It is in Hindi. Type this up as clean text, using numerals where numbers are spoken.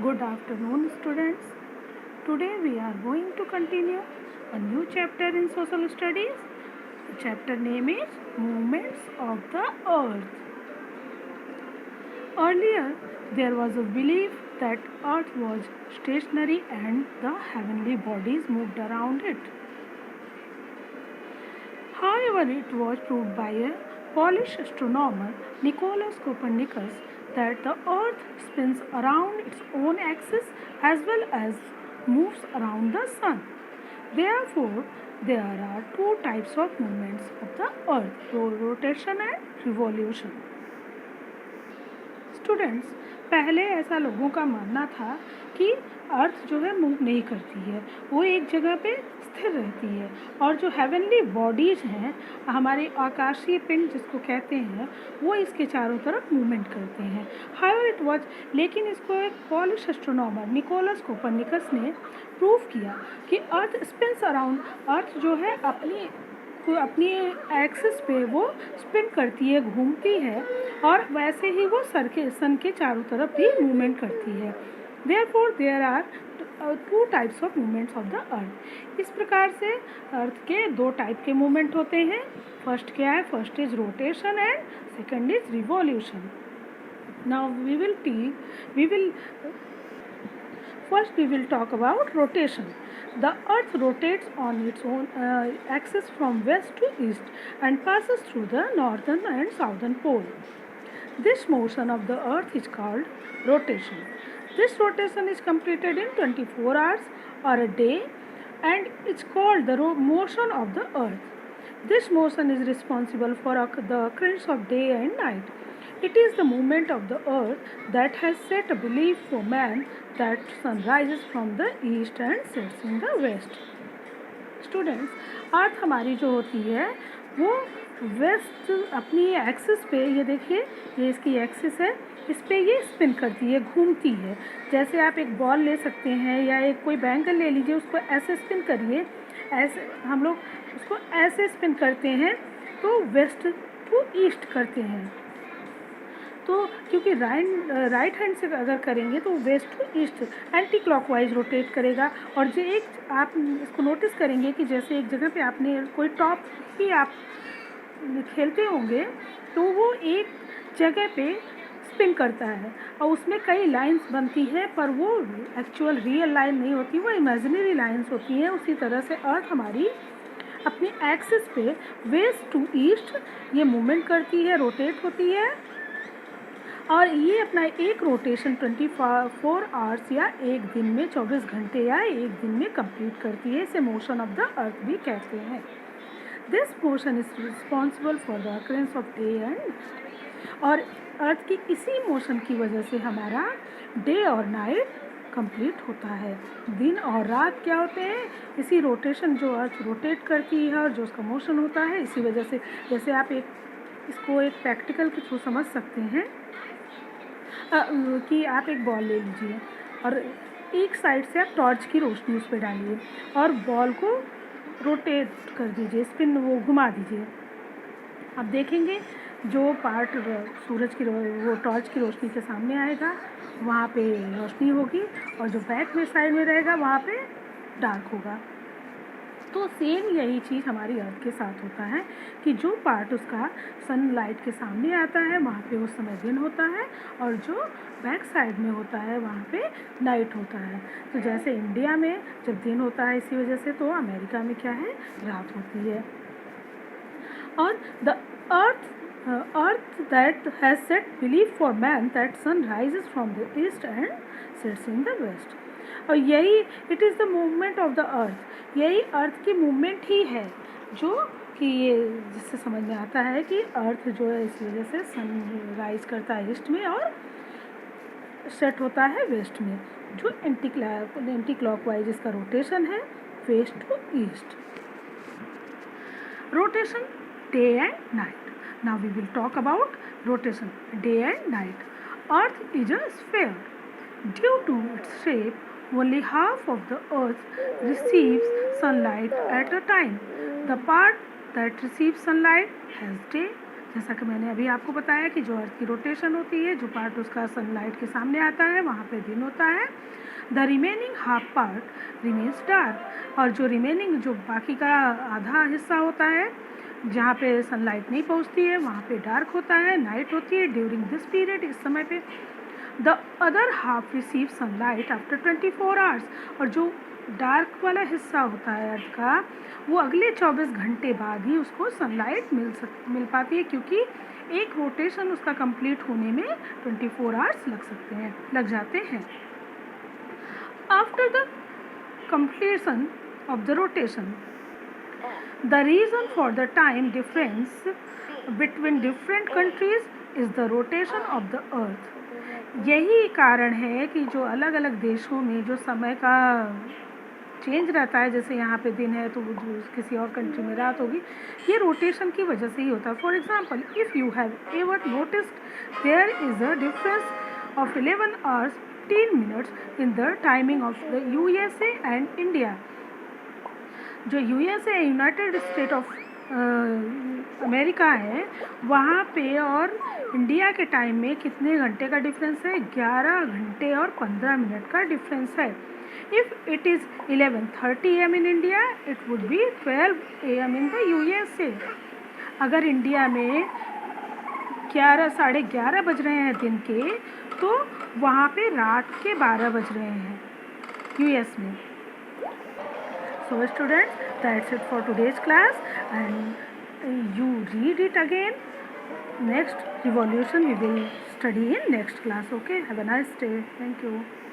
Good afternoon, students. Today we are going to continue a new chapter in social studies. The chapter name is Movements of the Earth. Earlier, there was a belief that Earth was stationary and the heavenly bodies moved around it. However, it was proved by a Polish astronomer Nicolaus Copernicus that the Earth spins around its own axis as well as moves around the Sun. Therefore, there are two types of movements of the Earth: rotation and revolution. Students, पहले ऐसा लोगों का मानना था कि अर्थ जो है मूव नहीं करती है, वो एक जगह पे स्थिर रहती है और जो हेवनली बॉडीज़ हैं, हमारे आकाशीय पिंड जिसको कहते हैं, वो इसके चारों तरफ मूवमेंट करते हैं. हाउएवर इट वाज, लेकिन इसको एक पॉलिश एस्ट्रोनॉमर निकोलस कोपरनिकस ने प्रूव किया कि अर्थ स्पिन्स अराउंड. अर्थ जो है अपनी एक्सिस पे वो स्पिन करती है, घूमती है और वैसे ही वो सन के चारों तरफ भी मूवमेंट करती है. Therefore there are two types of movements of the earth. इस प्रकार से अर्थ के दो टाइप के मूवमेंट होते हैं. फर्स्ट क्या है? First is rotation and second is revolution. Now first we will talk about rotation. The earth rotates on its own axis from west to east and passes through the northern and southern pole. This motion of the earth is called rotation. This rotation is completed in 24 hours or a day and it's called the motion of the earth. This motion is responsible for the occurrence of day and night. It is the movement of the earth that has set a belief for man that sun rises from the east and sets in the west. Students, अर्थ हमारी जो होती है वो वेस्ट अपनी एक्सिस पे, ये देखिए, ये इसकी एक्सिस है, इस पे ये स्पिन करती है, घूमती है. जैसे आप एक बॉल ले सकते हैं या एक कोई बैंगल ले लीजिए, उसको ऐसे स्पिन करिए, ऐसे हम लोग उसको ऐसे स्पिन करते हैं तो वेस्ट टू ईस्ट करते हैं. तो क्योंकि राइट हैंड से अगर करेंगे तो west to east anticlockwise rotate करेगा. और जो एक आप इसको नोटिस करेंगे कि जैसे एक जगह पे आपने कोई टॉप भी आप खेलते होंगे तो वो एक जगह पे स्पिन करता है और उसमें कई लाइंस बनती है, पर वो एक्चुअल रियल लाइन नहीं होती, वो इमेजिनरी लाइंस होती हैं. उसी तरह से अर्थ हमारी अपनी एक्सिस पे वेस्ट टू ईस्ट ये मूवमेंट करती है, रोटेट होती है और ये अपना एक रोटेशन 24 आवर्स या एक दिन में 24 घंटे या एक दिन में कंप्लीट करती है. इसे मोशन ऑफ द अर्थ भी कहते हैं. This motion is responsible for the occurrence of day and, और अर्थ की इसी मोशन की वजह से हमारा डे और नाइट कंप्लीट होता है. दिन और रात क्या होते हैं? इसी रोटेशन, जो अर्थ रोटेट करती है और जो उसका मोशन होता है, इसी वजह से. जैसे आप इसको एक प्रैक्टिकल के थ्रू समझ सकते हैं कि आप एक बॉल ले लीजिए और एक साइड से आप टॉर्च की रोशनी उस पर डालिए और बॉल को रोटेट कर दीजिए, स्पिन वो घुमा दीजिए. आप देखेंगे जो पार्ट सूरज की वो टॉर्च की रोशनी के सामने आएगा वहाँ पे रोशनी होगी और जो बैक में साइड में रहेगा वहाँ पे डार्क होगा. तो सेम यही चीज़ हमारी अर्थ के साथ होता है कि जो पार्ट उसका सनलाइट के सामने आता है वहाँ पे उस समय दिन होता है और जो बैक साइड में होता है वहाँ पे नाइट होता है. तो जैसे इंडिया में जब दिन होता है इसी वजह से, तो अमेरिका में क्या है? रात होती है. और the earth that has set belief for man that sun rises from the east and sets in the west. और यही it is the movement of the earth. यही अर्थ की मूवमेंट ही है जो कि ये जिससे समझ में आता है कि अर्थ जो है इस वजह से सन राइज करता है ईस्ट में और सेट होता है वेस्ट में, जो एंटी क्लॉकवाइज इसका रोटेशन है, west to east. Rotation day and night. Now we will talk about rotation day and night. Earth is a sphere. Due to its shape, only half of the earth receives sunlight at a time. The part that receives sunlight has day जैसा कि मैंने अभी आपको बताया कि जो अर्थ की रोटेशन होती है, जो पार्ट उसका सनलाइट के सामने आता है वहाँ पे दिन होता है। The remaining half part remains dark, और जो रिमेनिंग जो बाकी का आधा हिस्सा होता है जहाँ पे सनलाइट नहीं पहुँचती है वहाँ पे डार्क होता है, नाइट होती है ड्यूरिंग दिस पीरियड, इस समय पे। The other half receive sunlight after 24 hours, और जो डार्क वाला हिस्सा होता है अर्थ का वो अगले 24 घंटे बाद ही उसको सनलाइट मिल पाती है, क्योंकि एक रोटेशन उसका कंप्लीट होने में 24 आवर्स लग जाते हैं। After the completion of the rotation, the reason for the time difference between different countries is the rotation of the earth. यही कारण है कि जो अलग अलग देशों में जो समय का चेंज रहता है, जैसे यहाँ पे दिन है तो जो किसी और कंट्री में रात होगी, ये रोटेशन की वजह से ही होता है। For example, if you have ever noticed there is a difference of 11 hours 15 minutes in the timing of the USA and India. जो USA United State of America है वहाँ पे और इंडिया के टाइम में कितने घंटे का डिफरेंस है? 11 घंटे और 15 मिनट का डिफरेंस है। If it is 11:30 AM in India, it would be 12 AM in the USA। अगर इंडिया में 11 साढ़े 11 बज रहे हैं दिन के, तो वहाँ पे रात के 12 बज रहे हैं US में। So students, that's it for today's class, and you read it again. Next revolution we will study in next class. Okay, have a nice day. Thank you.